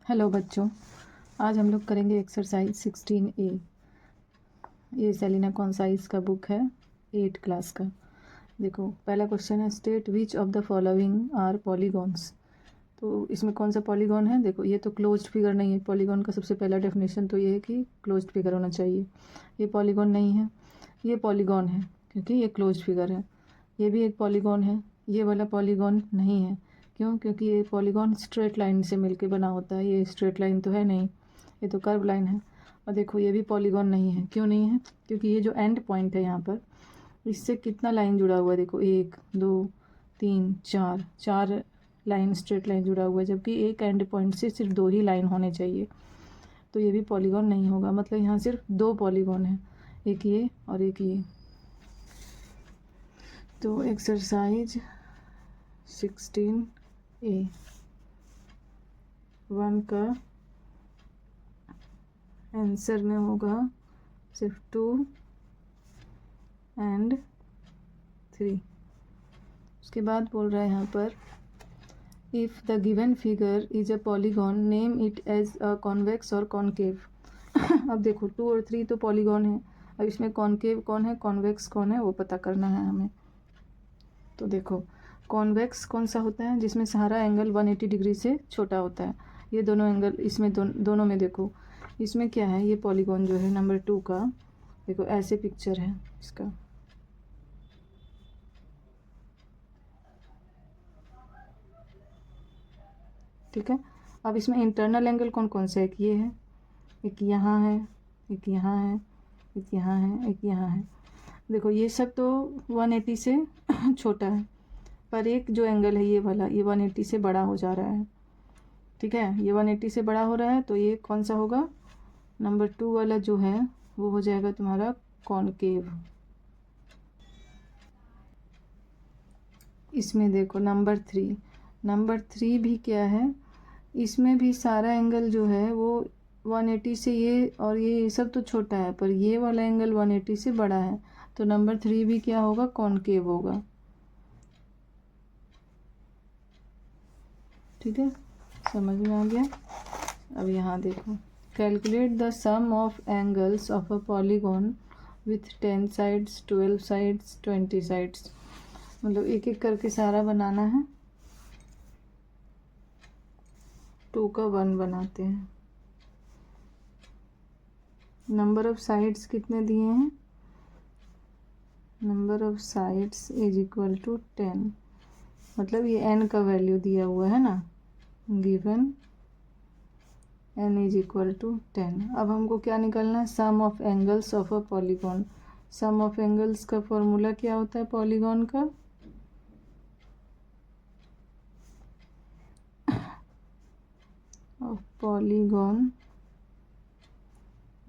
Hello बच्चों, आज हम लोग करेंगे एक्सरसाइज 16A। ये सेलिना कॉन्साइज का बुक है, 8 क्लास का। देखो, पहला क्वेश्चन है state which of the following are polygons. तो इसमें कौन सा पॉलीगॉन है? देखो, ये तो क्लोज्ड फिगर नहीं है। पॉलीगॉन का सबसे पहला डेफिनेशन तो ये है कि क्लोज्ड फिगर होना चाहिए। ये पॉलीगॉन नहीं है, ये पॉलीगॉन है क्योंकि ये क्लोज्ड फिगर है। ये भी एक पॉलीगॉन है, ये वाला पॉलीगॉन नहीं है। क्यों? क्योंकि ये पॉलीगॉन स्ट्रेट लाइन से मिलके बना होता है, ये स्ट्रेट लाइन तो है नहीं, ये तो कर्व लाइन है। और देखो, ये भी पॉलीगॉन नहीं है। क्यों नहीं है? क्योंकि ये जो एंड पॉइंट है यहाँ पर, इससे कितना लाइन जुड़ा हुआ है? देखो, 1 2 3 4, 4 लाइन स्ट्रेट लाइन जुड़ा हुआ है, जबकि एक एंड पॉइंट से सिर्फ 2 ही लाइन होने चाहिए। तो ये भी पॉलीगॉन नहीं होगा। मतलब यहाँ सिर्फ 2 पॉलीगॉन है, एक ये और एक ये। तो एक्सरसाइज 16A 1 का आंसर में होगा सिर्फ 2 एंड 3। उसके बाद बोल रहा है यहाँ पर, if the given figure is a polygon name it as a convex और कॉनकेव। अब देखो, 2 और 3 तो पॉलीगॉन है, अब इसमें कॉनकेव कौन है, कॉन्वेक्स कौन है, वो पता करना है हमें। तो देखो, कॉन्वेक्स कौन सा होता है? जिसमें सारा एंगल 180 डिग्री से छोटा होता है। ये दोनों एंगल इसमें दोनों में देखो, इसमें क्या है, ये पॉलीगॉन जो है नंबर 2 का, देखो ऐसे पिक्चर है इसका। ठीक है, अब इसमें इंटरनल एंगल कौन कौन से है? एक ये है, एक यहाँ है, एक यहाँ है, एक यहाँ है, एक यहाँ है। देखो, ये सब तो 180 से छोटा है, पर एक जो एंगल है ये वाला, ये 180 से बड़ा हो जा रहा है। ठीक है, ये 180 से बड़ा हो रहा है, तो ये कौन सा होगा? नंबर 2 वाला जो है वो हो जाएगा तुम्हारा कॉनकेव। इसमें देखो नंबर 3 भी क्या है, इसमें भी सारा एंगल जो है वो 180 से, ये और ये सब तो छोटा है, पर ये वाला एंगल 180 से बड़ा है। तो नंबर 3 भी क्या होगा? कॉनकेव होगा। ठीक है, समझ में आ गया। अब यहाँ देखो, calculate the sum of angles of a polygon with 10 sides 12 sides 20 sides. मतलब एक एक करके सारा बनाना है। 2 का 1 बनाते हैं। नंबर ऑफ साइड्स कितने दिए हैं? Number of sides is equal to 10। मतलब ये n का वैल्यू दिया हुआ है ना, given n is equal to 10। अब हमको क्या निकालना है? Sum of angles of a polygon. Sum of angles का फॉर्मूला क्या होता है पॉलीगॉन का? Of polygon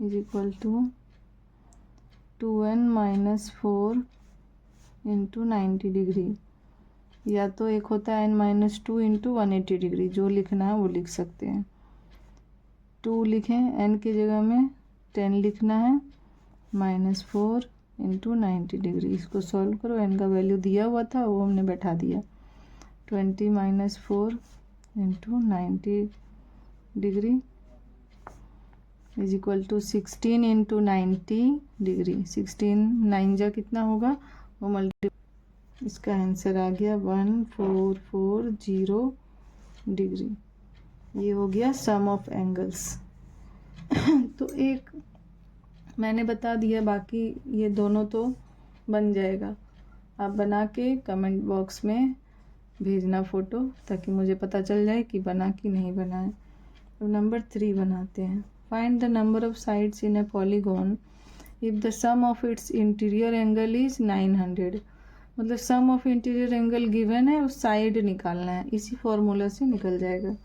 is equal to 2n-4 into 90 degree, या तो एक होता है n-2 इंटू 180 डिग्री। जो लिखना है वो लिख सकते हैं। 2 लिखें n की जगह में, 10 लिखना है, -4 इंटू 90 डिग्री। इसको सॉल्व करो, n का वैल्यू दिया हुआ था वो हमने बैठा दिया। 20 - 4 into 90 degree is equal to 16 into 90 degree. 16 9 जा कितना होगा, वो मल्टी, इसका आंसर आ गया 1440 डिग्री। ये हो गया सम ऑफ एंगल्स। तो एक मैंने बता दिया, बाकी ये दोनों तो बन जाएगा। आप बना के कमेंट बॉक्स में भेजना फ़ोटो, ताकि मुझे पता चल जाए कि बना कि नहीं बना है। अब नंबर 3 बनाते हैं। Find the number of sides in a polygon if the sum of its interior angle is 900। मतलब sum of interior angle given है और साइड निकालना है, इसी फॉर्मूला से निकल जाएगा।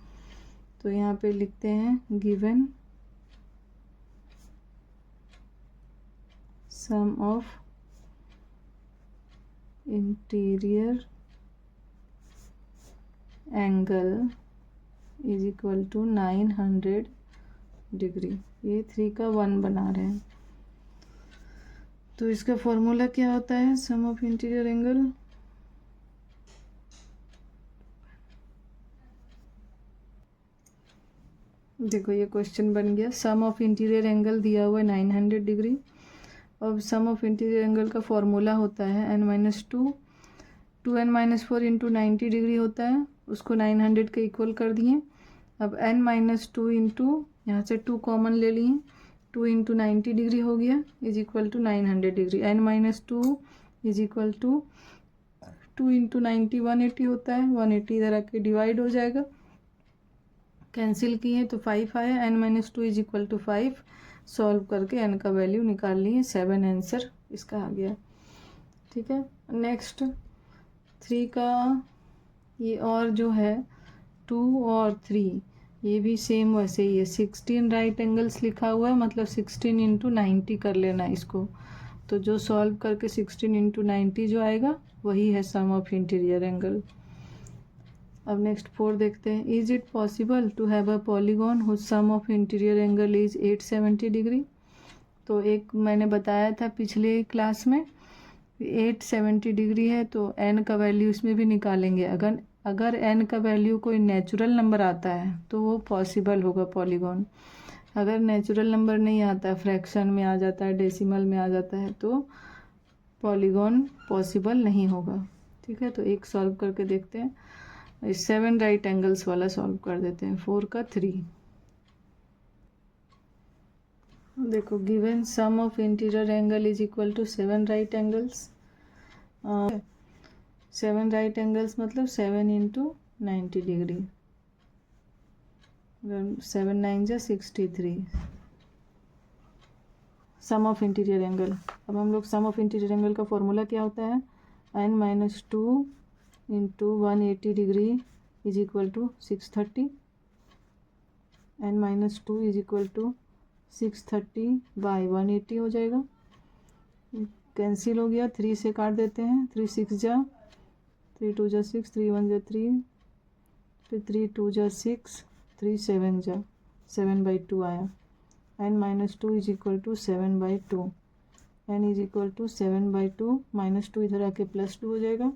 तो यहाँ पे लिखते हैं given sum of interior angle is equal to 900 degree. ये 3 का 1 बना रहे हैं। तो इसका फॉर्मूला क्या होता है? सम ऑफ इंटीरियर एंगल, देखो ये क्वेश्चन बन गया, सम ऑफ इंटीरियर एंगल दिया हुआ है 900 डिग्री। अब सम ऑफ इंटीरियर एंगल का फॉर्मूला होता है n-2, 2n-4 इंटू 90 डिग्री होता है, उसको 900 के इक्वल कर दिए। अब n-2 इंटू यहाँ से 2 कॉमन ले लिए, 2 इंटू 90 डिग्री हो गया is equal to 900 degree. n-2 is equal to 2 into 90 180 होता है, 180 इधर आके डिवाइड हो जाएगा, कैंसिल किए तो 5 आया। n-2 is equal to 5, solve करके n का वैल्यू निकाल लिए, 7 आंसर इसका आ गया। ठीक है, नेक्स्ट 3 का ये और जो है 2 और 3 ये भी सेम वैसे ही है। 16 राइट एंगल्स लिखा हुआ है, मतलब 16 इंटू 90 कर लेना इसको, तो जो सॉल्व करके 16 इंटू 90 जो आएगा वही है सम ऑफ इंटीरियर एंगल। अब नेक्स्ट 4 देखते हैं। Is it possible to have a polygon whose sum of interior angle is 870 degree. तो एक मैंने बताया था पिछले क्लास में 870 डिग्री है, तो n का वैल्यू इसमें भी निकालेंगे। अगर n का वैल्यू कोई नेचुरल नंबर आता है तो वो पॉसिबल होगा पॉलीगॉन। अगर नेचुरल नंबर नहीं आता, फ्रैक्शन में आ जाता है, डेसिमल में आ जाता है, तो पॉलीगॉन पॉसिबल नहीं होगा। ठीक है, तो एक सॉल्व करके देखते हैं। 7 राइट एंगल्स वाला सॉल्व कर देते हैं। 4 का 3 देखो, given sum of interior angle is equal to 7 right angles. 7 right angles मतलब 7 इंटू 90 डिग्री, 7 9 जा 63 सम ऑफ इंटीरियर एंगल। अब हम लोग सम ऑफ इंटीरियर एंगल का फॉर्मूला क्या होता है, n-2 into 180 degree is equal to 630, n-2 is equal to 630 by 180 हो जाएगा, कैंसिल हो गया, 3 से काट देते हैं, 3 6 जा, 3 2 जा 6, 3 1 जा 3, फिर 3 2 जा 6, 3 7 जा 7/2 आया। n-2 is equal to 7/2, n is equal to 7/2, -2 इधर आके +2 हो जाएगा,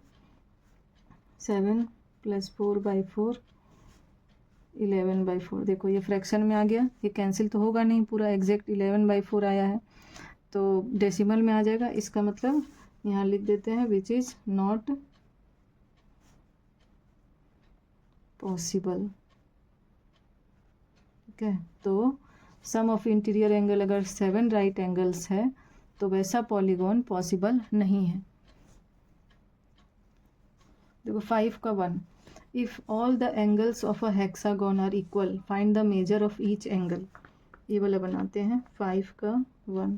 7 + 4/4 11/4। देखो ये फ्रैक्शन में आ गया, ये कैंसिल तो होगा नहीं, पूरा एग्जैक्ट 11/4 आया है, तो डेसिमल में आ जाएगा। इसका मतलब यहाँ लिख देते हैं विच इज नॉट पॉसिबल। ठीक है, तो सम ऑफ इंटीरियर एंगल अगर 7 राइट एंगल्स है तो वैसा पॉलीगॉन पॉसिबल नहीं है। देखो 5 का 1, if all the angles of a hexagon are equal find the measure of each angle. ये वाला बनाते हैं 5 का 1।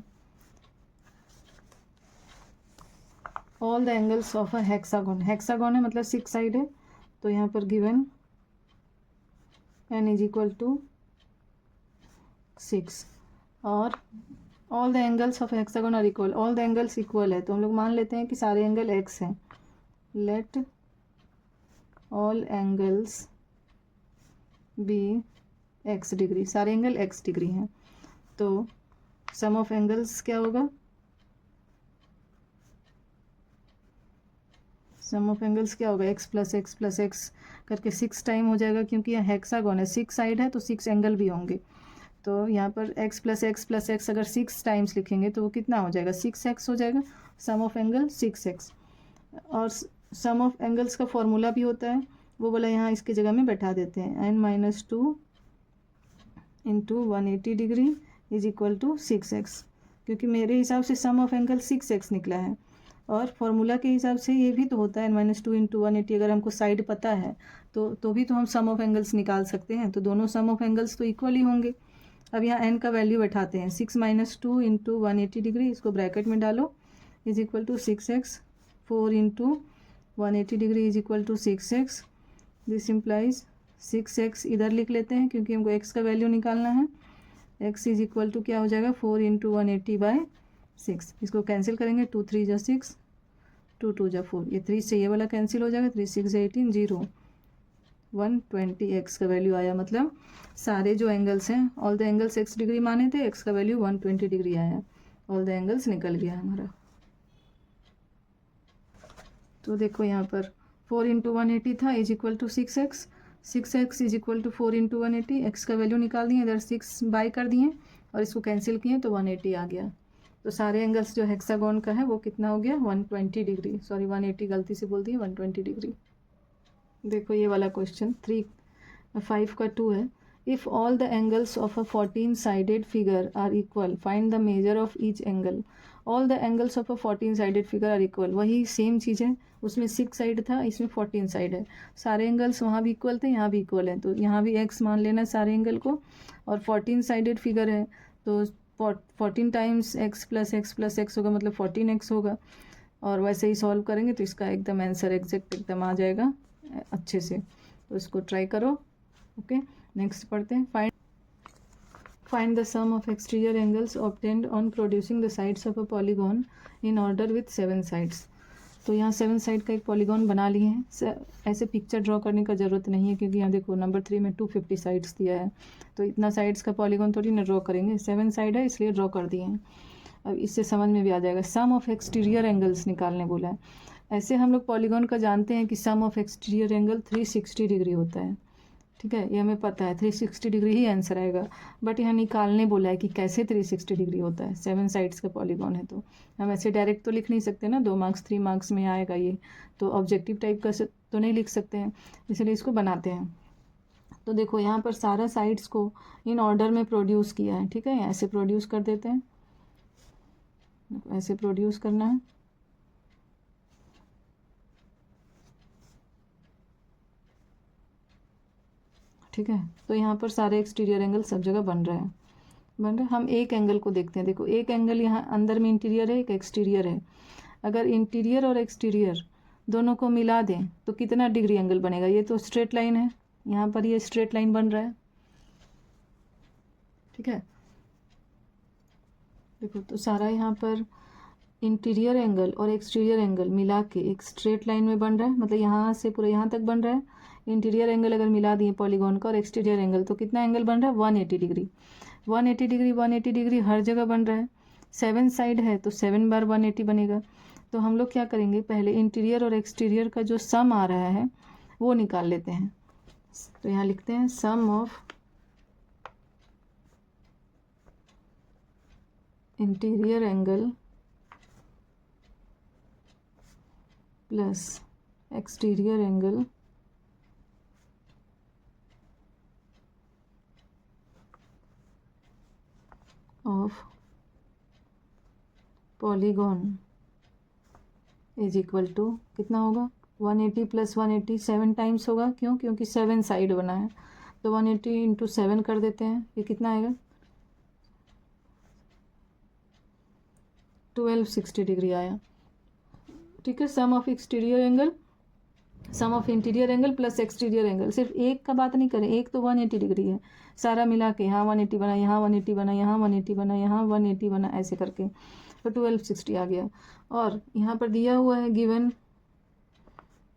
All the angles of a hexagon, hexagon है मतलब 6 साइड है, तो यहाँ पर given n is equal to 6 और all the angles of hexagon are equal, all the angles equal है तो हम लोग मान लेते हैं कि सारे एंगल x हैं। Let all angles be x degree, सारे एंगल x डिग्री हैं, तो सम ऑफ एंगल्स क्या होगा, सम ऑफ एंगल्स क्या होगा, x plus x plus x करके 6 टाइम हो जाएगा, क्योंकि यह हेक्सागोन है, 6 साइड है तो 6 एंगल भी होंगे, तो यहाँ पर x प्लस एक्स अगर 6 टाइम्स लिखेंगे तो वो कितना हो जाएगा, 6x हो जाएगा। सम ऑफ एंगल 6x, और सम ऑफ एंगल्स का फॉर्मूला भी होता है, वो बोला यहाँ इसके जगह में बैठा देते हैं, n-2 into 180 degree is equal to 6x, क्योंकि मेरे हिसाब से सम ऑफ एंगल 6x निकला है, और फॉर्मूला के हिसाब से ये भी तो होता है n-2 इंटू 180। अगर हमको साइड पता है तो भी तो हम सम ऑफ एंगल्स निकाल सकते हैं, तो दोनों सम ऑफ एंगल्स तो इक्वल ही होंगे। अब यहाँ n का वैल्यू बैठाते हैं, 6 - 2 इंटू 180 डिग्री, इसको ब्रैकेट में डालो, is equal to 6x, 4 into 180 degree is equal to 6x, this implies 6x इधर लिख लेते हैं क्योंकि हमको x का वैल्यू निकालना है, x इज इक्वल टू क्या हो जाएगा 4 इंटू 180/6, इसको कैंसिल करेंगे, 2 3 जा 6, 2 2 जा 4, ये 3 से ये वाला कैंसिल हो जाएगा, 3 6 18 0, 120x का वैल्यू आया। मतलब सारे जो एंगल्स हैं, all the angles x degree माने थे, x का वैल्यू 120 डिग्री आया, ऑल द एंगल्स निकल गया हमारा। तो देखो यहाँ पर 4 इंटू 180 था is equal to 6x, 6x is equal to 4 into 180, x का वैल्यू निकाल दिए, इधर 6 बाई कर दिए और इसको कैंसिल किए तो 180 आ गया। तो सारे एंगल्स जो हेक्सागोन का है वो कितना हो गया 120 डिग्री, सॉरी 180 गलती से बोल दिए 120 डिग्री। देखो ये वाला क्वेश्चन 5 का 2 है। If all the angles of a 14 sided figure are equal find the measure of each angle. All the angles of a 14 sided figure are equal, वही सेम चीज़ है, उसमें 6 साइड था, इसमें 14 साइड है। सारे एंगल्स वहाँ भी इक्वल थे, यहाँ भी इक्वल है, तो यहाँ भी x मान लेना सारे एंगल को। और 14 साइडेड फिगर है तो 14 टाइम्स x प्लस x होगा, मतलब 14x होगा। और वैसे ही सॉल्व करेंगे तो इसका एकदम आंसर एग्जैक्ट एकदम आ जाएगा अच्छे से। तो इसको ट्राई करो। ओके, नेक्स्ट पढ़ते हैं। Find the sum of exterior angles obtained on producing the sides of a polygon in order with 7 sides. तो यहाँ 7 साइड का एक पॉलीगॉन बना लिए हैं। ऐसे पिक्चर ड्रॉ करने का ज़रूरत नहीं है, क्योंकि यहाँ देखो नंबर 3 में 250 साइड्स दिया है, तो इतना साइड्स का पॉलीगॉन थोड़ी ना ड्रॉ करेंगे। 7 साइड है इसलिए ड्रॉ कर दिए हैं। अब इससे समझ में भी आ जाएगा। सम ऑफ एक्सटीरियर एंगल्स निकालने बोला है। ऐसे हम लोग पॉलीगॉन का जानते हैं कि सम ऑफ एक्सटीरियर एंगल 360 डिग्री होता है, ठीक है, ये हमें पता है 360 डिग्री ही आंसर आएगा। बट यहाँ निकालने बोला है कि कैसे 360 डिग्री होता है। 7 साइड्स का पॉलीगॉन है, तो हम ऐसे डायरेक्ट तो लिख नहीं सकते ना, 2 मार्क्स 3 मार्क्स में आएगा ये, तो ऑब्जेक्टिव टाइप का तो नहीं लिख सकते हैं, इसलिए इसको बनाते हैं। तो देखो यहाँ पर सारा साइड्स को इन ऑर्डर में प्रोड्यूस किया है, ठीक है, ऐसे प्रोड्यूस कर देते हैं, ऐसे प्रोड्यूस करना है। ठीक है, तो यहाँ पर सारे एक्सटीरियर एंगल सब जगह बन रहे हैं। हम एक एंगल को देखते हैं। देखो एक एंगल यहाँ अंदर में इंटीरियर है, एक एक्सटीरियर है। अगर इंटीरियर और एक्सटीरियर दोनों को मिला दें तो कितना डिग्री एंगल बनेगा। ये तो स्ट्रेट लाइन है, यहाँ पर ये स्ट्रेट लाइन बन रहा है, ठीक है। देखो तो सारा यहाँ पर इंटीरियर एंगल और एक्सटीरियर एंगल मिला के एक स्ट्रेट लाइन में बन रहा है, मतलब यहाँ से पूरा यहाँ तक बन रहा है। इंटीरियर एंगल अगर मिला दिए पॉलीगॉन का और एक्सटीरियर एंगल, तो कितना एंगल बन रहा है 180 डिग्री। 180 डिग्री 180 डिग्री हर जगह बन रहा है। 7 साइड है तो 7 बार 180 बनेगा। तो हम लोग क्या करेंगे, पहले इंटीरियर और एक्सटीरियर का जो सम आ रहा है वो निकाल लेते हैं। तो यहाँ लिखते हैं sum of interior angle plus exterior angle of polygon is equal to कितना होगा 180 प्लस 180 7 टाइम्स होगा। क्यों? क्योंकि 7 साइड बना है, तो 180 इंटू 7 कर देते हैं। ये कितना आएगा 1260 डिग्री आया, ठीक है। Sum of exterior angle, sum of interior angle plus exterior angle, सिर्फ एक का बात नहीं करें, एक तो 180 डिग्री है, सारा मिला के यहाँ 180 बना, यहाँ 180 बना, यहाँ 180 बना, यहाँ 180 बना, ऐसे करके तो 1260 आ गया। और यहाँ पर दिया हुआ है given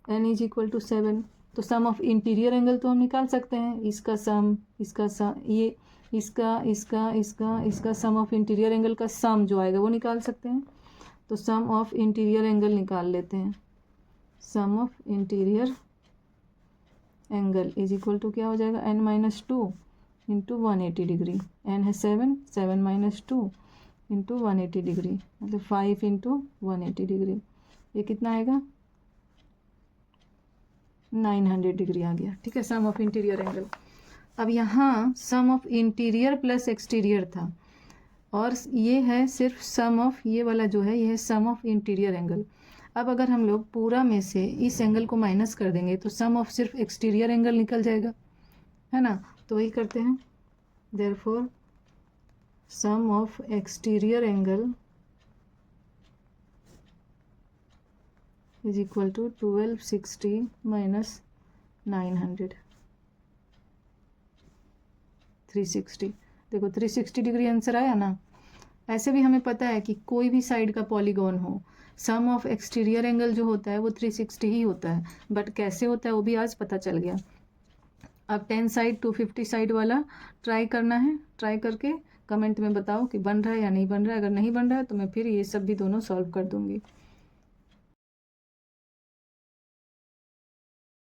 n is equal to 7, तो सम ऑफ इंटीरियर एंगल तो हम निकाल सकते हैं, इसका सम, इसका सम, ये इसका सम ऑफ इंटीरियर एंगल का सम जो आएगा वो निकाल सकते हैं। तो सम ऑफ इंटीरियर एंगल निकाल लेते हैं। Sum of interior angle is equal to क्या हो जाएगा n-2 इंटू 180 डिग्री। n है 7, 7 - 2 इंटू 180 डिग्री, मतलब 5 इंटू 180 डिग्री। ये कितना आएगा 900 डिग्री आ गया, ठीक है, सम ऑफ इंटीरियर एंगल। अब यहाँ सम ऑफ इंटीरियर प्लस एक्सटीरियर था, और ये है सिर्फ सम ऑफ, ये वाला जो है ये है सम ऑफ इंटीरियर एंगल। अब अगर हम लोग पूरा में से इस एंगल को माइनस कर देंगे तो सम ऑफ सिर्फ एक्सटीरियर एंगल निकल जाएगा, है ना। तो वही करते हैं, therefore sum of exterior angle is equal to 1260 minus 900, 360। देखो 360 डिग्री आंसर आया ना। ऐसे भी हमें पता है कि कोई भी साइड का पॉलीगॉन हो, सम ऑफ एक्सटीरियर एंगल जो होता है वो 360 ही होता है, बट कैसे होता है वो भी आज पता चल गया। अब 10 साइड 250 साइड वाला ट्राई करना है, ट्राई करके कमेंट में बताओ कि बन रहा है या नहीं बन रहा है। अगर नहीं बन रहा है तो मैं फिर ये सब भी दोनों सॉल्व कर दूंगी।